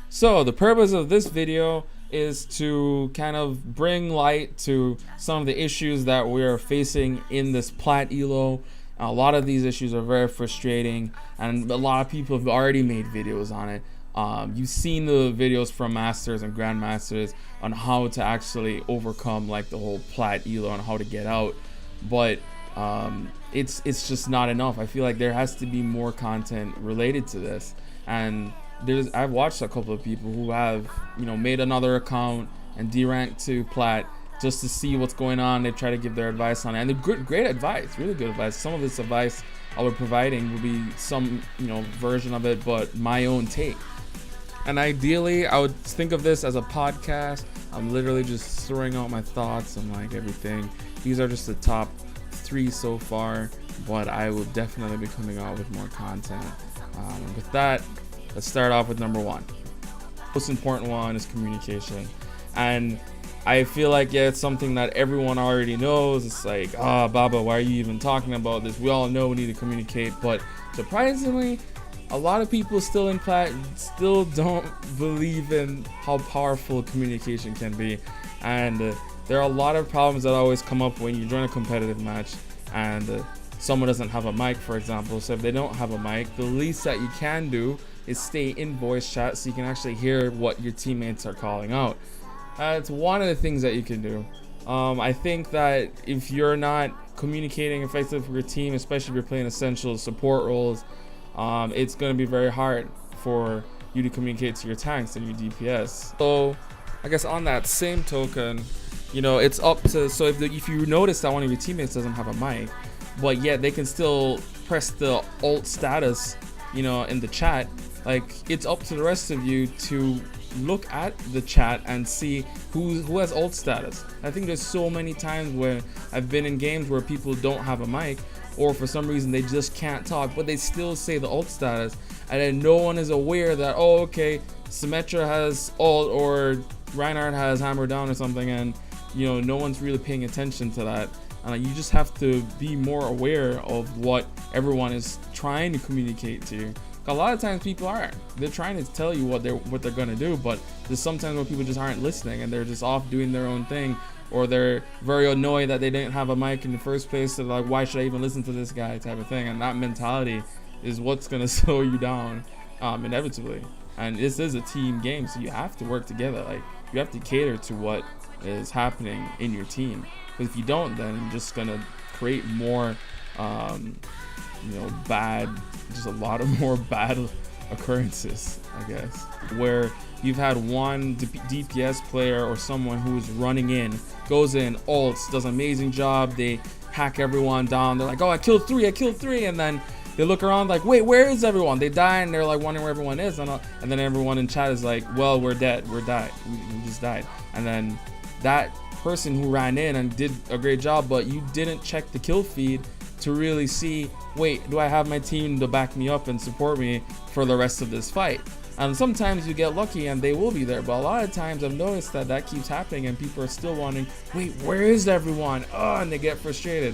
So the purpose of this video is to kind of bring light to some of the issues that we're facing in this Plat Elo. A lot of these issues are very frustrating, and a lot of people have already made videos on it. You've seen the videos from masters and grandmasters on how to actually overcome like the whole Plat Elo and how to get out, but it's just not enough. I feel like there has to be more content related to this, and I've watched a couple of people who have made another account and deranked to Plat just to see what's going on. They try to give their advice on it, and they're great advice, really good advice. Some of this advice I will be providing will be some version of it, but my own take. And ideally, I would think of this as a podcast. I'm literally just throwing out my thoughts and like everything. These are just the top 3 so far, but I will definitely be coming out with more content. With that, let's start off with number 1. Most important one is communication. And I feel like, yeah, it's something that everyone already knows. It's like, Baba, why are you even talking about this? We all know we need to communicate. But surprisingly, a lot of people still in Plat still don't believe in how powerful communication can be. And there are a lot of problems that always come up when you join a competitive match and someone doesn't have a mic, for example. So if they don't have a mic, the least that you can do is stay in voice chat so you can actually hear what your teammates are calling out. It's one of the things that you can do. I think that if you're not communicating effectively with your team, especially if you're playing essential support roles, it's going to be very hard for you to communicate to your tanks and your DPS. So I guess on that same token, it's up to, so if you notice that one of your teammates doesn't have a mic, but yet they can still press the alt status, in the chat, like it's up to the rest of you to look at the chat and see who has alt status. I think there's so many times where I've been in games where people don't have a mic, or for some reason they just can't talk, but they still say the alt status, and then no one is aware that, oh, okay, Symmetra has alt or Reinhardt has hammer down or something, and no one's really paying attention to that. And you just have to be more aware of what everyone is trying to communicate to you. A lot of times people aren't. They're trying to tell you what they're gonna do, but there's sometimes where people just aren't listening and they're just off doing their own thing, or they're very annoyed that they didn't have a mic in the first place. So like, why should I even listen to this guy, type of thing. And that mentality is what's gonna slow you down, inevitably. And this is a team game, so you have to work together. Like, you have to cater to what is happening in your team. Because if you don't, then you're just gonna create more just a lot of more bad occurrences, I guess, where you've had one DPS player or someone who is running in, goes in, ults, does an amazing job, they hack everyone down, they're like, oh, I killed three, and then they look around like, wait, where is everyone? They die, and they're like wondering where everyone is, and then everyone in chat is like, well, we just died. And then that person who ran in and did a great job, but you didn't check the kill feed to really see, wait, do I have my team to back me up and support me for the rest of this fight? And sometimes you get lucky and they will be there, but a lot of times I've noticed that keeps happening and people are still wondering, wait, where is everyone? And they get frustrated.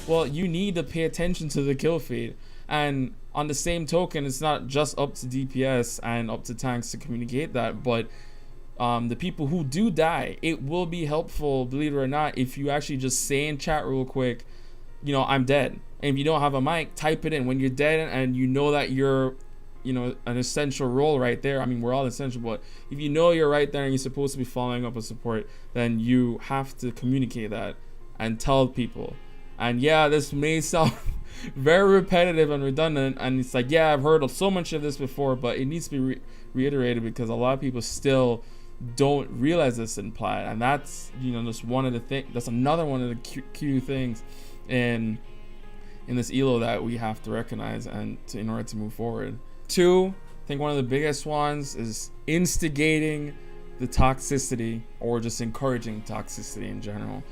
Well, you need to pay attention to the kill feed. And on the same token, it's not just up to DPS and up to tanks to communicate that, but the people who do die, it will be helpful, believe it or not, if you actually just say in chat real quick, I'm dead. And if you don't have a mic, type it in when you're dead, and that you're an essential role right there. I mean, we're all essential, but if you're right there and you're supposed to be following up with support, then you have to communicate that and tell people. And yeah, this may sound very repetitive and redundant, and it's like, yeah, I've heard of so much of this before, but it needs to be reiterated because a lot of people still don't realize this in Plat, and that's just one of the things. That's another one of the key things in this elo that we have to recognize in order to move forward. 2, I think one of the biggest ones is instigating the toxicity, or just encouraging toxicity in general.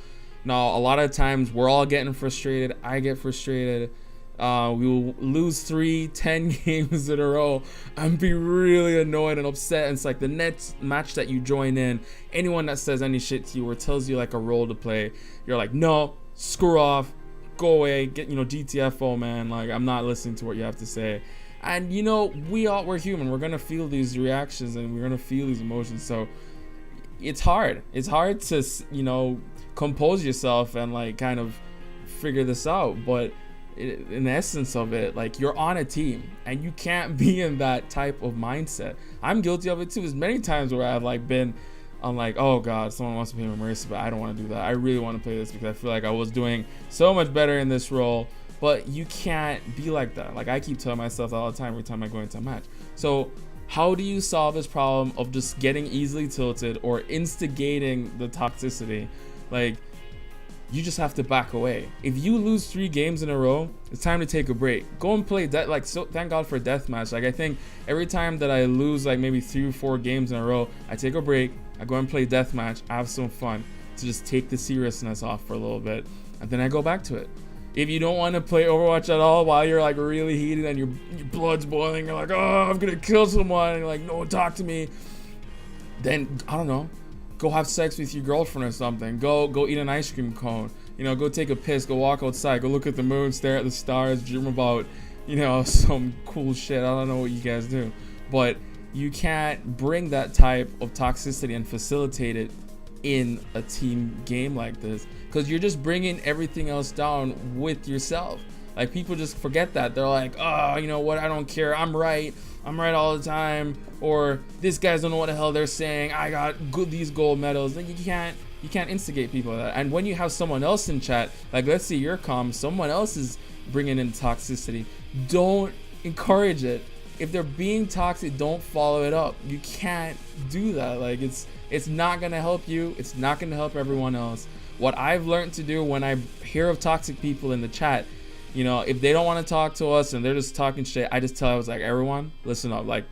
Now, a lot of times we're all getting frustrated. I get frustrated. We will lose 3-10 games in a row and be really annoyed and upset. And it's like the next match that you join in, anyone that says any shit to you or tells you like a role to play, you're like, no, screw off, go away, get GTFO, man. Like, I'm not listening to what you have to say. And you know, we're human. We're gonna feel these reactions and we're gonna feel these emotions. So it's hard. It's hard to, you know, compose yourself and like kind of figure this out. But in the essence of it, like, you're on a team and you can't be in that type of mindset. I'm guilty of it too. There's many times where I've like been, I'm like, oh god, someone wants to pay me mercy, but I don't want to do that. I really want to play this because I feel like I was doing so much better in this role. But you can't be like that. Like, I keep telling myself that all the time every time I go into a match. So how do you solve this problem of just getting easily tilted or instigating the toxicity? Like, you just have to back away. If you lose 3 games in a row, it's time to take a break. Go and play that. Like, so thank God for deathmatch. Like, I think every time that I lose like maybe 3 or 4 games in a row, I take a break, I go and play deathmatch, I have some fun to just take the seriousness off for a little bit, and then I go back to it. If you don't want to play Overwatch at all while you're like really heated and your blood's boiling, you're like, oh, I'm gonna kill someone, and you're like, no, talk to me, then I don't know, go have sex with your girlfriend or something. Go eat an ice cream cone. You know, go take a piss. Go walk outside. Go look at the moon. Stare at the stars. Dream about, you know, some cool shit. I don't know what you guys do, but you can't bring that type of toxicity and facilitate it in a team game like this, because you're just bringing everything else down with yourself. Like, people just forget that. They're like, oh, you know what? I don't care. I'm right all the time. Or these guys don't know what the hell they're saying. I got these gold medals. Like, you can't instigate people like that. And when you have someone else in chat, like, let's say you're calm, someone else is bringing in toxicity, don't encourage it. If they're being toxic, don't follow it up. You can't do that. Like, it's not gonna help you. It's not gonna help everyone else. What I've learned to do when I hear of toxic people in the chat, you know, if they don't want to talk to us and they're just talking shit, I just tell, I was like, everyone, listen up. Like,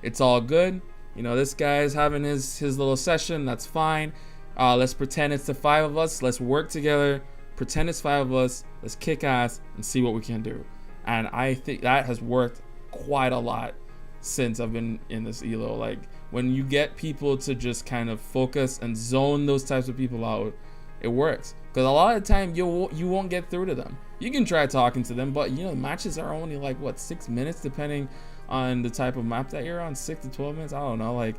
it's all good. You know, this guy's having his little session. That's fine. Let's pretend it's the 5 of us. Let's work together. Pretend it's 5 of us. Let's kick ass and see what we can do. And I think that has worked quite a lot since I've been in this elo. Like, when you get people to just kind of focus and zone those types of people out, it works. Because a lot of the time you won't get through to them. You can try talking to them, but you know, matches are only like, what, 6 minutes, depending on the type of map that you're on. 6 to 12 minutes, I don't know. Like,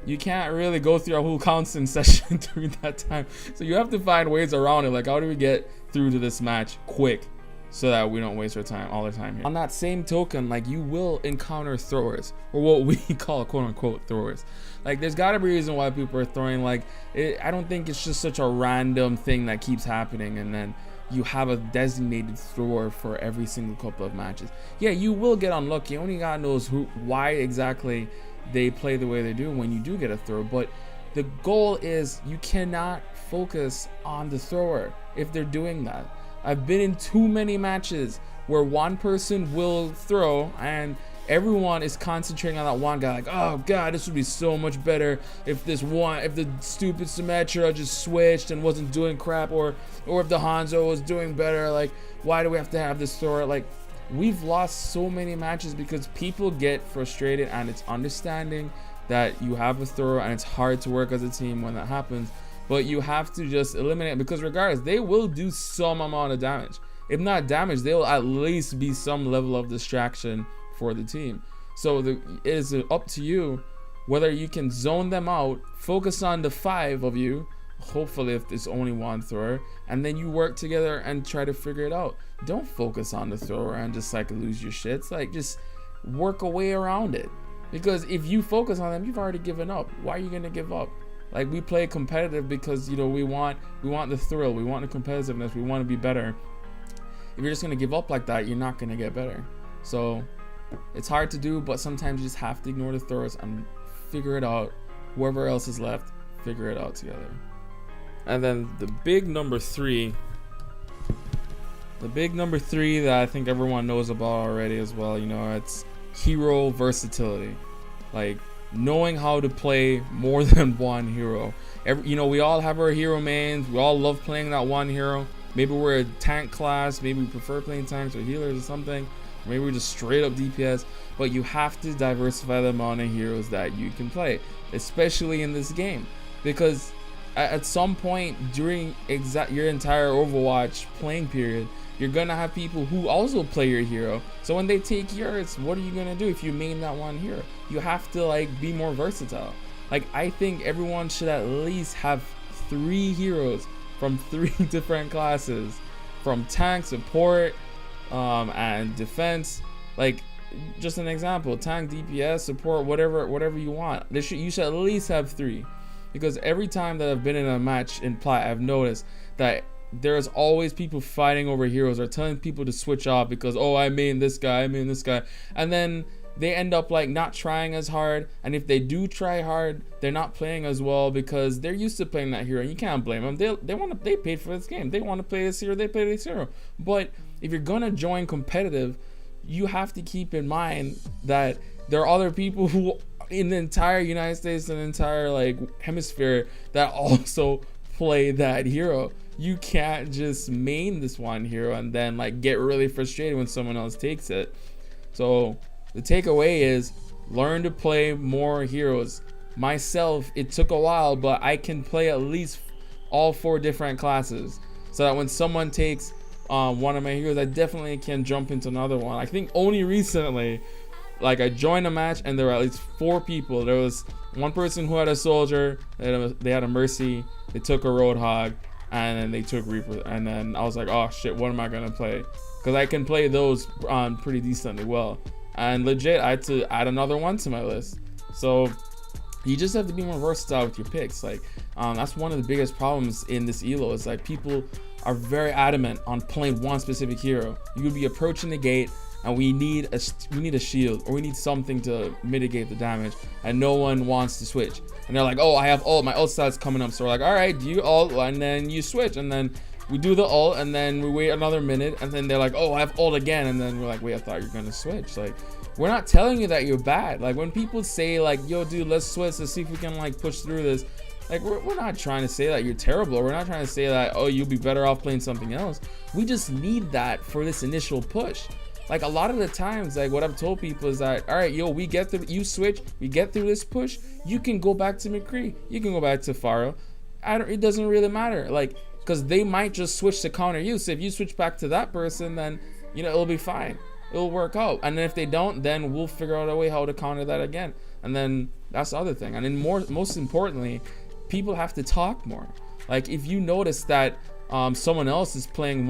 you can't really go through a whole counseling session during that time. So you have to find ways around it. Like, how do we get through to this match quick so that we don't waste our time all the time here? On that same token, like, you will encounter throwers, or what we call quote unquote throwers. Like, there's gotta be a reason why people are throwing. Like, I don't think it's just such a random thing that keeps happening and then you have a designated thrower for every single couple of matches. Yeah, you will get unlucky. Only God knows why exactly they play the way they do when you do get a throw. But the goal is, you cannot focus on the thrower if they're doing that. I've been in too many matches where one person will throw and everyone is concentrating on that one guy. Like, oh god, this would be so much better if the stupid Symmetra just switched and wasn't doing crap, or if the Hanzo was doing better. Like, why do we have to have this thrower? Like, we've lost so many matches because people get frustrated, and it's understanding that you have a thrower and it's hard to work as a team when that happens, but you have to just eliminate it, because regardless, they will do some amount of damage. If not damage, they will at least be some level of distraction for the team. So it is up to you whether you can zone them out, focus on the 5 of you, hopefully if there's only one thrower, and then you work together and try to figure it out. Don't focus on the thrower and just like lose your shit. It's like, just work a way around it, because if you focus on them, you've already given up. Why are you gonna give up? Like, we play competitive because, you know, we want the thrill, we want the competitiveness, we want to be better. If you're just gonna give up like that, you're not gonna get better. So it's hard to do, but sometimes you just have to ignore the throwers and figure it out. Whoever else is left, figure it out together. And then the big number 3 that I think everyone knows about already as well, you know, it's hero versatility. Like, knowing how to play more than one hero. You know, we all have our hero mains. We all love playing that one hero. Maybe we're a tank class. Maybe we prefer playing tanks or healers or something. Maybe we're just straight up DPS. But you have to diversify the amount of heroes that you can play, especially in this game, because at some point during your entire Overwatch playing period, you're gonna have people who also play your hero. So when they take yours, what are you gonna do if you main that one hero? You have to like be more versatile. Like, I think everyone should at least have 3 heroes from 3 different classes, from tank, support, and defense. Like, just an example: tank, DPS, support, whatever you want. You should at least have 3, because every time that I've been in a match in Plat, I've noticed that there's always people fighting over heroes or telling people to switch off because, oh, I main this guy, and then they end up like not trying as hard. And if they do try hard, they're not playing as well because they're used to playing that hero, and you can't blame them. They paid for this game, they want to play this hero, they play this hero. But if you're gonna join competitive, you have to keep in mind that there are other people who in the entire United States and entire like hemisphere that also play that hero. You can't just main this one hero and then like get really frustrated when someone else takes it. So the takeaway is learn to play more heroes. Myself, it took a while, but I can play at least all 4 different classes, so that when someone takes one of my heroes, I definitely can jump into another one. I think only recently, like, I joined a match and there were at least 4 people. There was one person who had a soldier, they had a mercy, they took a roadhog, and then they took Reaper. And then I was like, oh shit, what am I gonna play? Because I can play those pretty decently well. And legit, I had to add another one to my list. So you just have to be more versatile with your picks. Like, that's one of the biggest problems in this elo, is like people are very adamant on playing one specific hero. You could be approaching the gate and we need a shield, or we need something to mitigate the damage, and no one wants to switch. And they're like, oh, I have ult, my ult stat's coming up. So we're like, all right, do you ult, and then you switch, and then we do the ult, and then we wait another minute, and then they're like, oh, I have ult again, and then we're like, wait, I thought you were gonna switch. Like, we're not telling you that you're bad. Like, when people say like, yo dude, let's switch, let's see if we can like push through this, like, we're not trying to say that you're terrible, or we're not trying to say that, oh, you'll be better off playing something else. We just need that for this initial push. Like, a lot of the times, like, what I've told people is that, all right, yo, we get through, you switch, we get through this push, you can go back to McCree, you can go back to Pharaoh. It doesn't really matter, like, because they might just switch to counter you. So if you switch back to that person, then, you know, it'll be fine, it'll work out. And then if they don't, then we'll figure out a way how to counter that again. And then that's the other thing. And then most importantly, people have to talk more. Like, if you notice that someone else is playing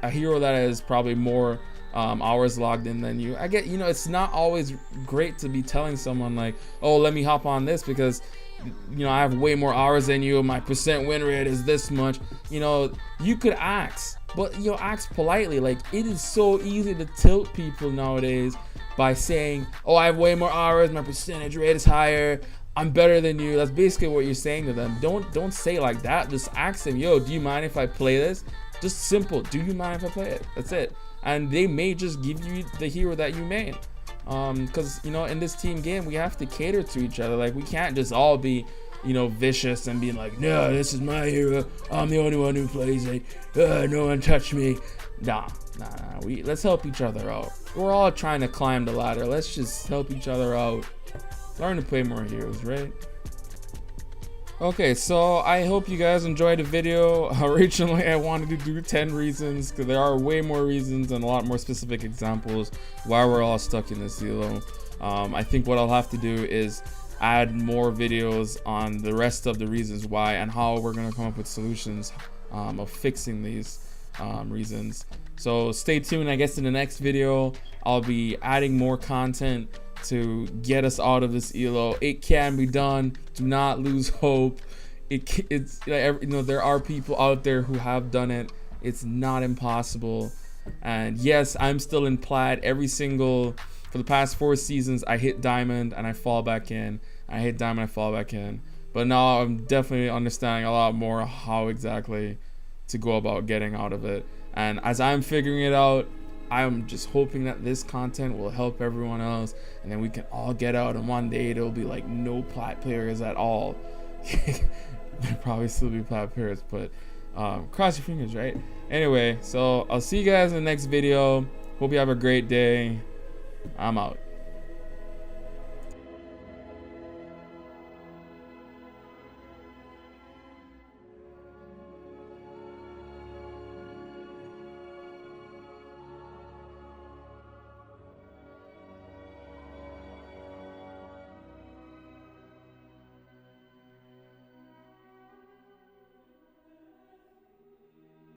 a hero that is probably more hours logged in than you, I get, you know, it's not always great to be telling someone like, oh, let me hop on this because, you know, I have way more hours than you, my percent win rate is this much. You know, you could ask, but, you know, ask politely. Like, it is so easy to tilt people nowadays by saying, oh, I have way more hours, my percentage rate is higher, I'm better than you. That's basically what you're saying to them. Don't say like that. Just ask them, yo, do you mind if I play this? Just simple, do you mind if I play it? That's it. And they may just give you the hero that you main. Because, you know, in this team game, we have to cater to each other. Like, we can't just all be, you know, vicious and being like, no, this is my hero, I'm the only one who plays it, no one touch me. Nah, let's help each other out. We're all trying to climb the ladder. Let's just help each other out. Learn to play more heroes, right? Okay, so I hope you guys enjoyed the video. Originally, I wanted to do 10 reasons, because there are way more reasons and a lot more specific examples why we're all stuck in this elo. I think what I'll have to do is add more videos on the rest of the reasons why and how we're going to come up with solutions of fixing these reasons. So stay tuned. I guess in the next video, I'll be adding more content to get us out of this elo. It can be done. Do not lose hope. It's you know, there are people out there who have done it. It's not impossible. And yes, I'm still in Plat. For the past 4 seasons, I hit diamond and I fall back in. I hit diamond, I fall back in. But now I'm definitely understanding a lot more how exactly to go about getting out of it. And as I'm figuring it out, I'm just hoping that this content will help everyone else, and then we can all get out, and one day there'll be like no Plat players at all. There'll probably still be Plat players, but cross your fingers, right? Anyway, so I'll see you guys in the next video. Hope you have a great day. I'm out.